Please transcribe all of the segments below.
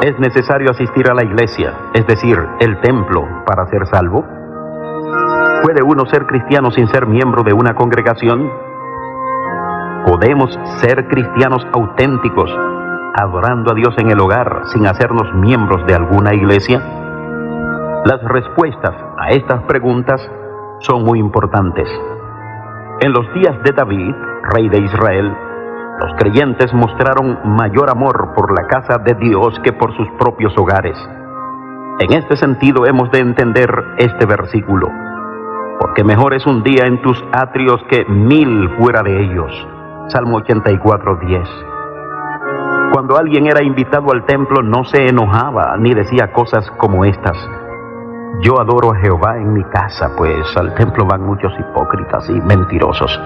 ¿Es necesario asistir a la iglesia, es decir, el templo, para ser salvo? ¿Puede uno ser cristiano sin ser miembro de una congregación? ¿Podemos ser cristianos auténticos, adorando a Dios en el hogar, sin hacernos miembros de alguna iglesia? Las respuestas a estas preguntas son muy importantes. En los días de David, rey de Israel, los creyentes mostraron mayor amor por la casa de Dios que por sus propios hogares. En este sentido hemos de entender este versículo, porque mejor es un día en tus atrios que 1000 fuera de ellos. Salmo 84:10. Cuando alguien era invitado al templo no se enojaba ni decía cosas como estas: yo adoro a Jehová en mi casa, pues al templo van muchos hipócritas y mentirosos.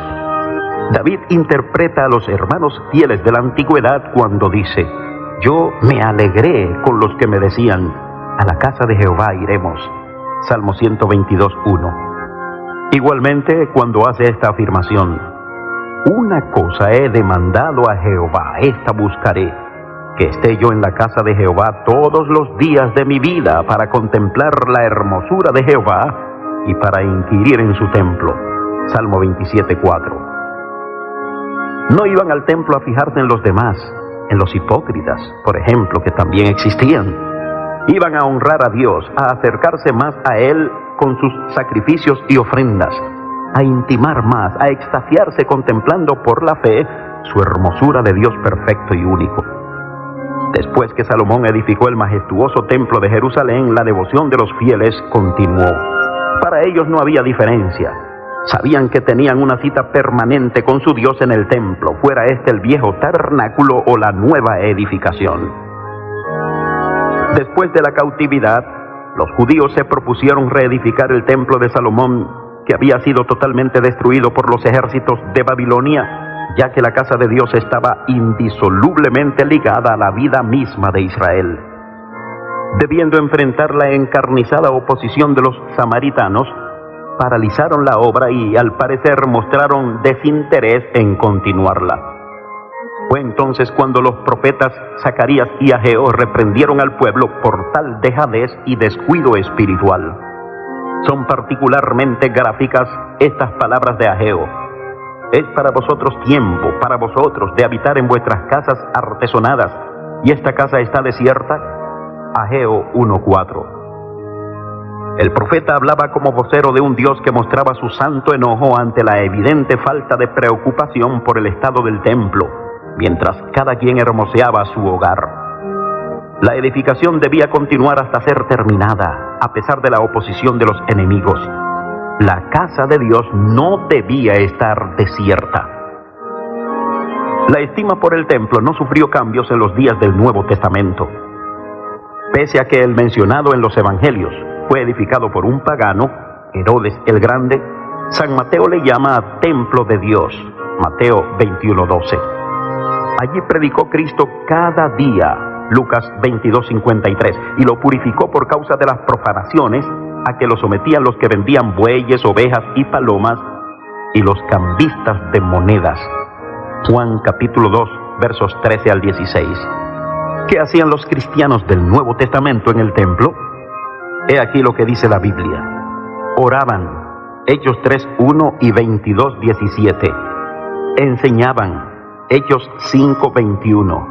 David interpreta a los hermanos fieles de la antigüedad cuando dice: yo me alegré con los que me decían, a la casa de Jehová iremos. Salmo 122:1. Igualmente, cuando hace esta afirmación: una cosa he demandado a Jehová, esta buscaré, que esté yo en la casa de Jehová todos los días de mi vida, para contemplar la hermosura de Jehová y para inquirir en su templo. Salmo 27:4. No iban al templo a fijarse en los demás, en los hipócritas, por ejemplo, que también existían. Iban a honrar a Dios, a acercarse más a Él con sus sacrificios y ofrendas, a intimar más, a extasiarse contemplando por la fe su hermosura de Dios perfecto y único. Después que Salomón edificó el majestuoso templo de Jerusalén, la devoción de los fieles continuó. Para ellos no había diferencia. Sabían que tenían una cita permanente con su Dios en el templo, fuera este el viejo tabernáculo o la nueva edificación. Después de la cautividad, los judíos se propusieron reedificar el templo de Salomón, que había sido totalmente destruido por los ejércitos de Babilonia, ya que la casa de Dios estaba indisolublemente ligada a la vida misma de Israel. Debiendo enfrentar la encarnizada oposición de los samaritanos, paralizaron la obra y, al parecer, mostraron desinterés en continuarla. Fue entonces cuando los profetas Zacarías y Ageo reprendieron al pueblo por tal dejadez y descuido espiritual. Son particularmente gráficas estas palabras de Ageo: es para vosotros tiempo, para vosotros, de habitar en vuestras casas artesonadas, y esta casa está desierta. Ageo 1:4. El profeta hablaba como vocero de un Dios que mostraba su santo enojo ante la evidente falta de preocupación por el estado del templo, mientras cada quien hermoseaba su hogar. La edificación debía continuar hasta ser terminada, a pesar de la oposición de los enemigos. La casa de Dios no debía estar desierta. La estima por el templo no sufrió cambios en los días del Nuevo Testamento. Pese a que el mencionado en los evangelios fue edificado por un pagano, Herodes el Grande, San Mateo le llama templo de Dios, Mateo 21:12. Allí predicó Cristo cada día, Lucas 22:53, y lo purificó por causa de las profanaciones a que lo sometían los que vendían bueyes, ovejas y palomas, y los cambistas de monedas. Juan capítulo 2, versos 13 al 16. ¿Qué hacían los cristianos del Nuevo Testamento en el templo? He aquí lo que dice la Biblia. Oraban, Hechos 3:1 y 22:17. Enseñaban, Hechos 5:21.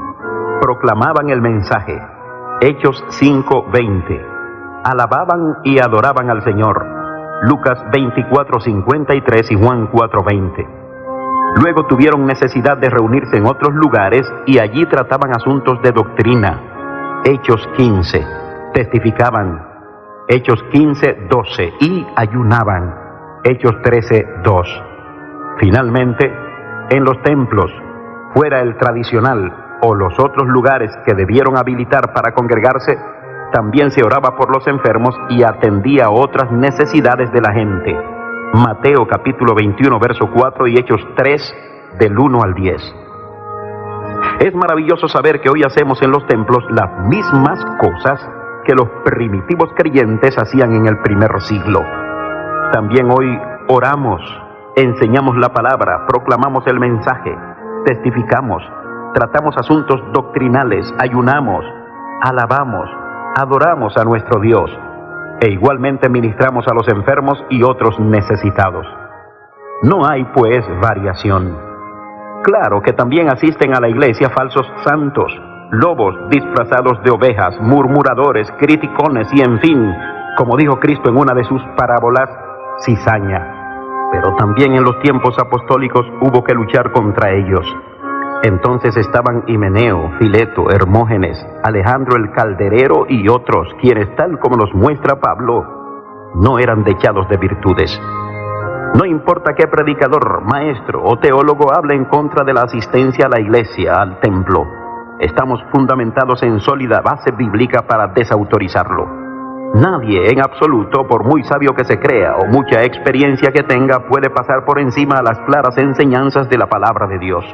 Proclamaban el mensaje, Hechos 5:20. Alababan y adoraban al Señor, Lucas 24:53 y Juan 4:20. Luego tuvieron necesidad de reunirse en otros lugares y allí trataban asuntos de doctrina, Hechos 15. Testificaban, Hechos 15:12, y ayunaban, Hechos 13:2. Finalmente, en los templos, fuera el tradicional o los otros lugares que debieron habilitar para congregarse, también se oraba por los enfermos y atendía otras necesidades de la gente. Mateo capítulo 21, verso 4 y Hechos 3, del 1 al 10. Es maravilloso saber que hoy hacemos en los templos las mismas cosas que los primitivos creyentes hacían en el primer siglo. También hoy oramos, enseñamos la palabra, proclamamos el mensaje, testificamos, tratamos asuntos doctrinales, ayunamos, alabamos, adoramos a nuestro Dios e igualmente ministramos a los enfermos y otros necesitados. No hay, pues, variación. Claro que también asisten a la iglesia falsos santos, lobos disfrazados de ovejas, murmuradores, criticones y, en fin, como dijo Cristo en una de sus parábolas, cizaña. Pero también en los tiempos apostólicos hubo que luchar contra ellos. Entonces estaban Himeneo, Fileto, Hermógenes, Alejandro el Calderero y otros, quienes, tal como nos muestra Pablo, no eran dechados de virtudes. No importa qué predicador, maestro o teólogo hable en contra de la asistencia a la iglesia, al templo, estamos fundamentados en sólida base bíblica para desautorizarlo. Nadie en absoluto, por muy sabio que se crea o mucha experiencia que tenga, puede pasar por encima a las claras enseñanzas de la palabra de Dios.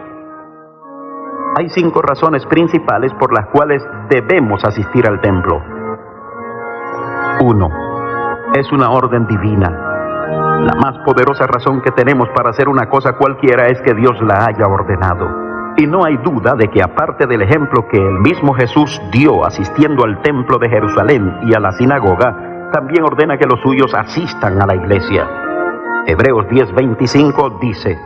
Hay 5 razones principales por las cuales debemos asistir al templo. 1. Es una orden divina. La más poderosa razón que tenemos para hacer una cosa cualquiera es que Dios la haya ordenado. Y no hay duda de que, aparte del ejemplo que el mismo Jesús dio asistiendo al templo de Jerusalén y a la sinagoga, también ordena que los suyos asistan a la iglesia. Hebreos 10:25 dice: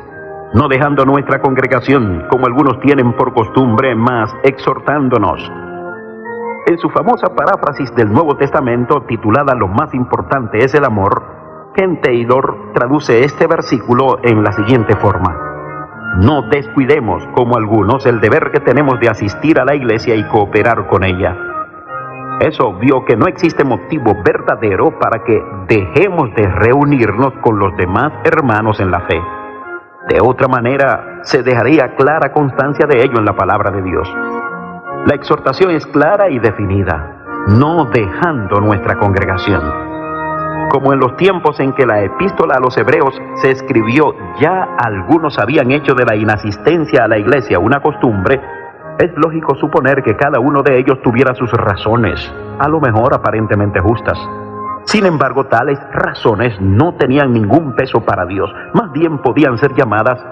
no dejando nuestra congregación, como algunos tienen por costumbre, mas exhortándonos. En su famosa paráfrasis del Nuevo Testamento, titulada Lo más importante es el amor, Ken Taylor traduce este versículo en la siguiente forma: no descuidemos, como algunos, el deber que tenemos de asistir a la iglesia y cooperar con ella. Es obvio que no existe motivo verdadero para que dejemos de reunirnos con los demás hermanos en la fe. De otra manera, se dejaría clara constancia de ello en la palabra de Dios. La exhortación es clara y definida: no dejando nuestra congregación. Como en los tiempos en que la epístola a los hebreos se escribió, ya algunos habían hecho de la inasistencia a la iglesia una costumbre, es lógico suponer que cada uno de ellos tuviera sus razones, a lo mejor aparentemente justas. Sin embargo, tales razones no tenían ningún peso para Dios, más bien podían ser llamadas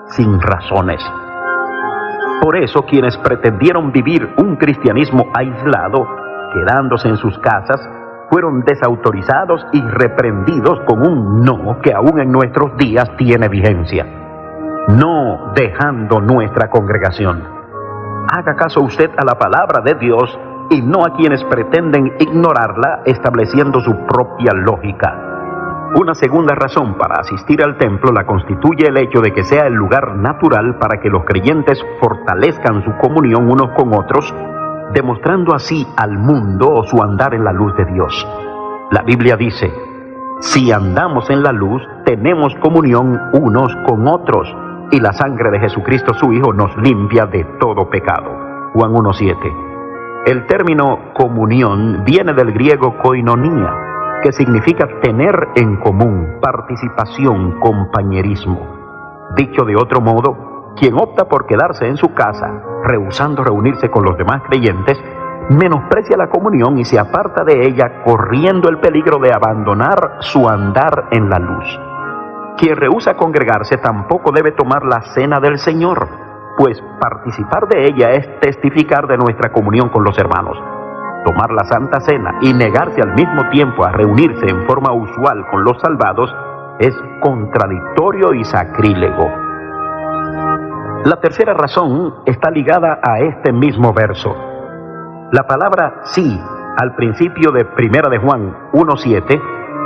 sin razones. Por eso, quienes pretendieron vivir un cristianismo aislado, quedándose en sus casas, fueron desautorizados y reprendidos con un no que aún en nuestros días tiene vigencia. No dejando nuestra congregación. Haga caso usted a la palabra de Dios y no a quienes pretenden ignorarla estableciendo su propia lógica. Una segunda razón para asistir al templo la constituye el hecho de que sea el lugar natural para que los creyentes fortalezcan su comunión unos con otros, demostrando así al mundo su andar en la luz de Dios. La Biblia dice: si andamos en la luz, tenemos comunión unos con otros, y la sangre de Jesucristo su Hijo nos limpia de todo pecado. Juan 1:7. El término comunión viene del griego koinonia, que significa tener en común, participación, compañerismo. Dicho de otro modo, quien opta por quedarse en su casa, rehusando reunirse con los demás creyentes, menosprecia la comunión y se aparta de ella, corriendo el peligro de abandonar su andar en la luz. Quien rehúsa congregarse tampoco debe tomar la cena del Señor, pues participar de ella es testificar de nuestra comunión con los hermanos. Tomar la Santa Cena y negarse al mismo tiempo a reunirse en forma usual con los salvados es contradictorio y sacrílego. La tercera razón está ligada a este mismo verso. La palabra sí, al principio de 1 de Juan 1:7,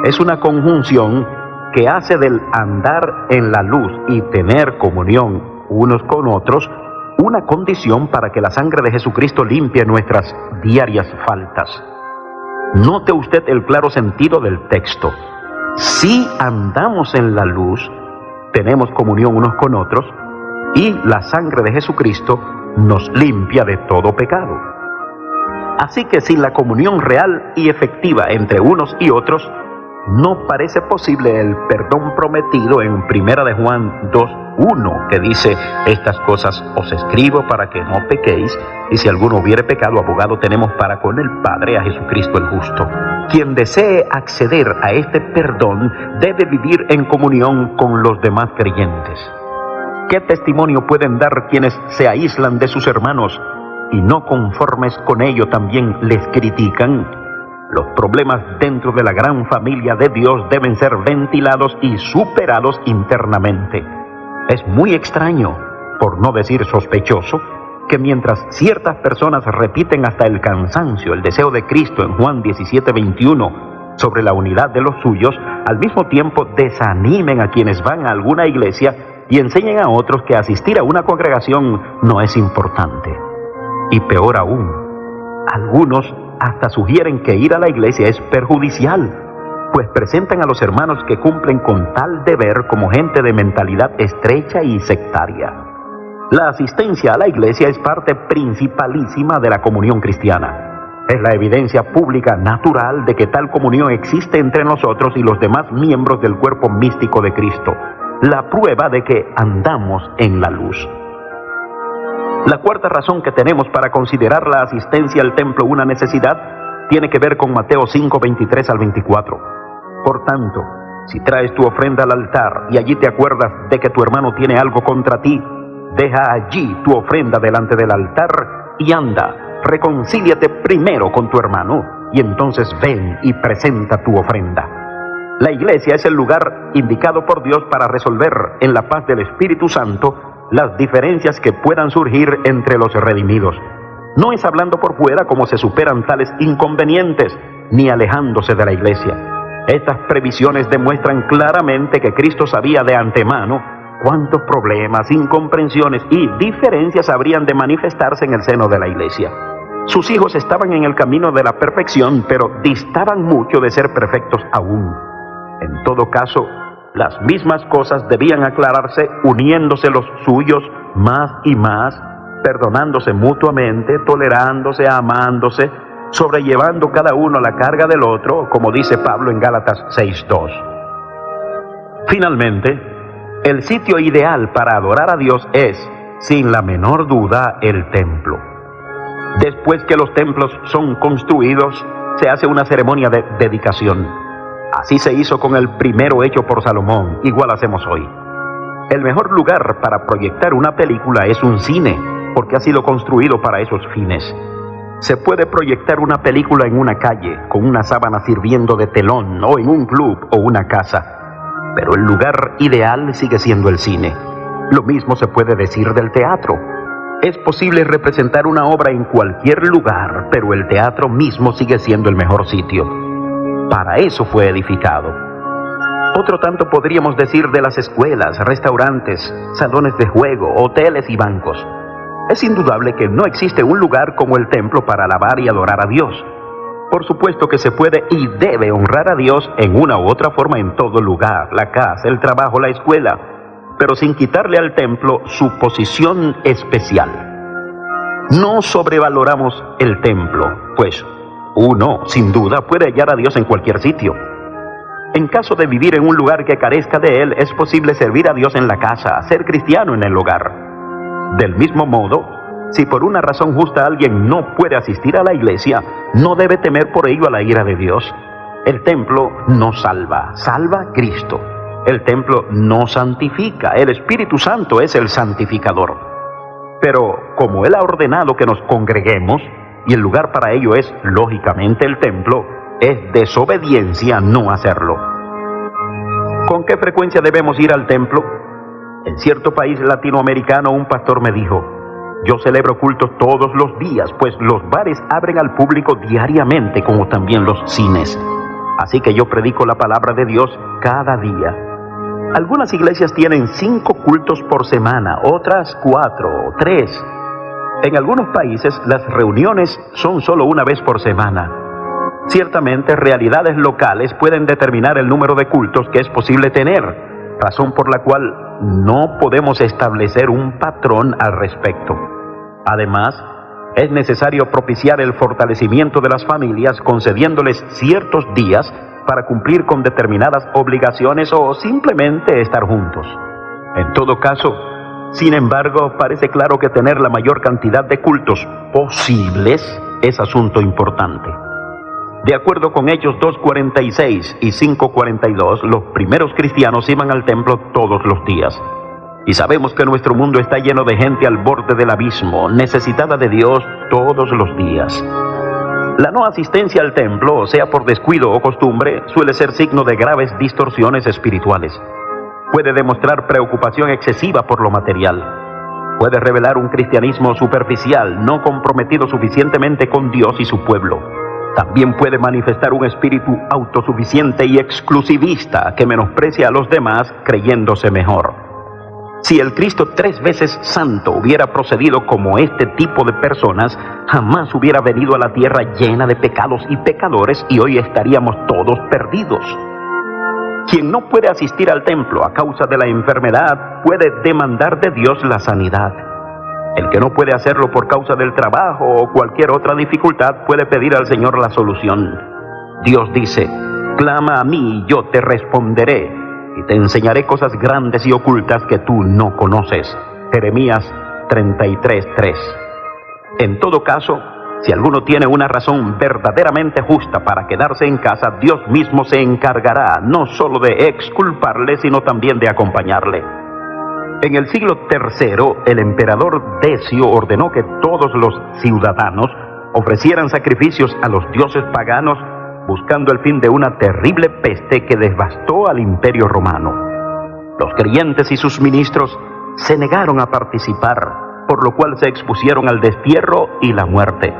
es una conjunción que hace del andar en la luz y tener comunión unos con otros una condición para que la sangre de Jesucristo limpie nuestras diarias faltas. Note usted el claro sentido del texto. Si andamos en la luz, tenemos comunión unos con otros, y la sangre de Jesucristo nos limpia de todo pecado. Así que sin la comunión real y efectiva entre unos y otros, no parece posible el perdón prometido en 1 de Juan 2:1, que dice: estas cosas os escribo para que no pequéis, y si alguno hubiere pecado, abogado tenemos para con el Padre, a Jesucristo el justo. Quien desee acceder a este perdón debe vivir en comunión con los demás creyentes. ¿Qué testimonio pueden dar quienes se aíslan de sus hermanos y no conformes con ello también les critican, los problemas dentro de la gran familia de Dios deben ser ventilados y superados internamente. Es muy extraño, por no decir sospechoso, que mientras ciertas personas repiten hasta el cansancio el deseo de Cristo en Juan 17:21 sobre la unidad de los suyos, al mismo tiempo desanimen a quienes van a alguna iglesia y enseñen a otros que asistir a una congregación no es importante. Y peor aún, algunos hasta sugieren que ir a la iglesia es perjudicial, pues presentan a los hermanos que cumplen con tal deber como gente de mentalidad estrecha y sectaria. La asistencia a la iglesia es parte principalísima de la comunión cristiana. Es la evidencia pública natural de que tal comunión existe entre nosotros y los demás miembros del cuerpo místico de Cristo, la prueba de que andamos en la luz. La cuarta razón que tenemos para considerar la asistencia al templo una necesidad tiene que ver con Mateo 5:23 al 24. Por tanto, si traes tu ofrenda al altar y allí te acuerdas de que tu hermano tiene algo contra ti, deja allí tu ofrenda delante del altar y anda, reconcíliate primero con tu hermano y entonces ven y presenta tu ofrenda. La iglesia es el lugar indicado por Dios para resolver en la paz del Espíritu Santo las diferencias que puedan surgir entre los redimidos. No es hablando por fuera como se superan tales inconvenientes, ni alejándose de la iglesia. Estas previsiones demuestran claramente que Cristo sabía de antemano cuántos problemas, incomprensiones y diferencias habrían de manifestarse en el seno de la iglesia. Sus hijos estaban en el camino de la perfección, pero distaban mucho de ser perfectos aún. En todo caso, las mismas cosas debían aclararse uniéndose los suyos más y más, perdonándose mutuamente, tolerándose, amándose, sobrellevando cada uno la carga del otro, como dice Pablo en Gálatas 6:2. Finalmente, el sitio ideal para adorar a Dios es, sin la menor duda, el templo. Después que los templos son construidos, se hace una ceremonia de dedicación. Así se hizo con el primero hecho por Salomón, igual hacemos hoy. El mejor lugar para proyectar una película es un cine, porque ha sido construido para esos fines. Se puede proyectar una película en una calle, con una sábana sirviendo de telón, o en un club o una casa. Pero el lugar ideal sigue siendo el cine. Lo mismo se puede decir del teatro. Es posible representar una obra en cualquier lugar, pero el teatro mismo sigue siendo el mejor sitio. Para eso fue edificado. Otro tanto podríamos decir de las escuelas, restaurantes, salones de juego, hoteles y bancos. Es indudable que no existe un lugar como el templo para alabar y adorar a Dios. Por supuesto que se puede y debe honrar a Dios en una u otra forma en todo lugar, la casa, el trabajo, la escuela, pero sin quitarle al templo su posición especial. No sobrevaloramos el templo, pues uno, sin duda, puede hallar a Dios en cualquier sitio. En caso de vivir en un lugar que carezca de Él, es posible servir a Dios en la casa, ser cristiano en el hogar. Del mismo modo, si por una razón justa alguien no puede asistir a la iglesia, no debe temer por ello a la ira de Dios. El templo no salva, salva Cristo. El templo no santifica, el Espíritu Santo es el santificador. Pero como Él ha ordenado que nos congreguemos, y el lugar para ello es, lógicamente, el templo, es desobediencia no hacerlo. ¿Con qué frecuencia debemos ir al templo? En cierto país latinoamericano un pastor me dijo: yo celebro cultos todos los días, pues los bares abren al público diariamente, como también los cines. Así que yo predico la palabra de Dios cada día. Algunas iglesias tienen 5 cultos por semana, otras 4 o 3. En algunos países las reuniones son solo una vez por semana. Ciertamente, realidades locales pueden determinar el número de cultos que es posible tener, razón por la cual no podemos establecer un patrón al respecto. Además, es necesario propiciar el fortalecimiento de las familias concediéndoles ciertos días para cumplir con determinadas obligaciones o simplemente estar juntos. En todo caso, sin embargo, parece claro que tener la mayor cantidad de cultos posibles es asunto importante. De acuerdo con Hechos 2:46 y 5:42, los primeros cristianos iban al templo todos los días. Y sabemos que nuestro mundo está lleno de gente al borde del abismo, necesitada de Dios todos los días. La no asistencia al templo, sea por descuido o costumbre, suele ser signo de graves distorsiones espirituales. Puede demostrar preocupación excesiva por lo material. Puede revelar un cristianismo superficial, no comprometido suficientemente con Dios y su pueblo. También puede manifestar un espíritu autosuficiente y exclusivista que menosprecia a los demás creyéndose mejor. Si el Cristo 3 veces santo hubiera procedido como este tipo de personas, jamás hubiera venido a la tierra llena de pecados y pecadores y hoy estaríamos todos perdidos. Quien no puede asistir al templo a causa de la enfermedad puede demandar de Dios la sanidad. El que no puede hacerlo por causa del trabajo o cualquier otra dificultad puede pedir al Señor la solución. Dios dice: clama a mí y yo te responderé, y te enseñaré cosas grandes y ocultas que tú no conoces. Jeremías 33:3. En todo caso, si alguno tiene una razón verdaderamente justa para quedarse en casa, Dios mismo se encargará no solo de exculparle, sino también de acompañarle. En el siglo III, el emperador Decio ordenó que todos los ciudadanos ofrecieran sacrificios a los dioses paganos, buscando el fin de una terrible peste que devastó al Imperio Romano. Los creyentes y sus ministros se negaron a participar, por lo cual se expusieron al destierro y la muerte.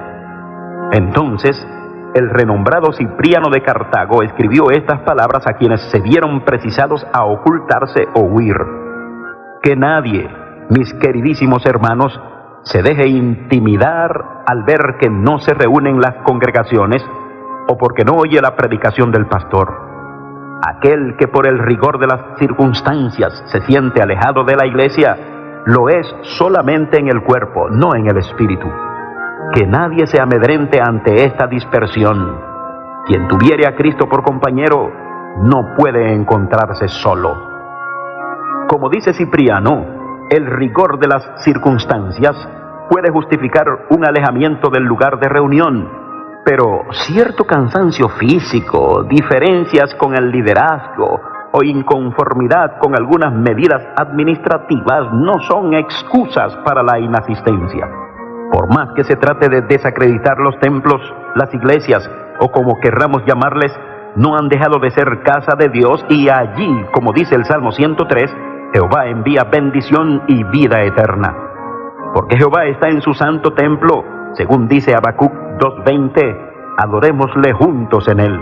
Entonces, el renombrado Cipriano de Cartago escribió estas palabras a quienes se vieron precisados a ocultarse o huir: que nadie, mis queridísimos hermanos, se deje intimidar al ver que no se reúnen las congregaciones o porque no oye la predicación del pastor. Aquel que por el rigor de las circunstancias se siente alejado de la iglesia, lo es solamente en el cuerpo, no en el espíritu. Que nadie se amedrente ante esta dispersión. Quien tuviere a Cristo por compañero, no puede encontrarse solo. Como dice Cipriano, el rigor de las circunstancias puede justificar un alejamiento del lugar de reunión, pero cierto cansancio físico, diferencias con el liderazgo o inconformidad con algunas medidas administrativas no son excusas para la inasistencia. Por más que se trate de desacreditar los templos, las iglesias o como querramos llamarles, no han dejado de ser casa de Dios, y allí, como dice el Salmo 103, Jehová envía bendición y vida eterna. Porque Jehová está en su santo templo, según dice Habacuc 2:20, adorémosle juntos en él.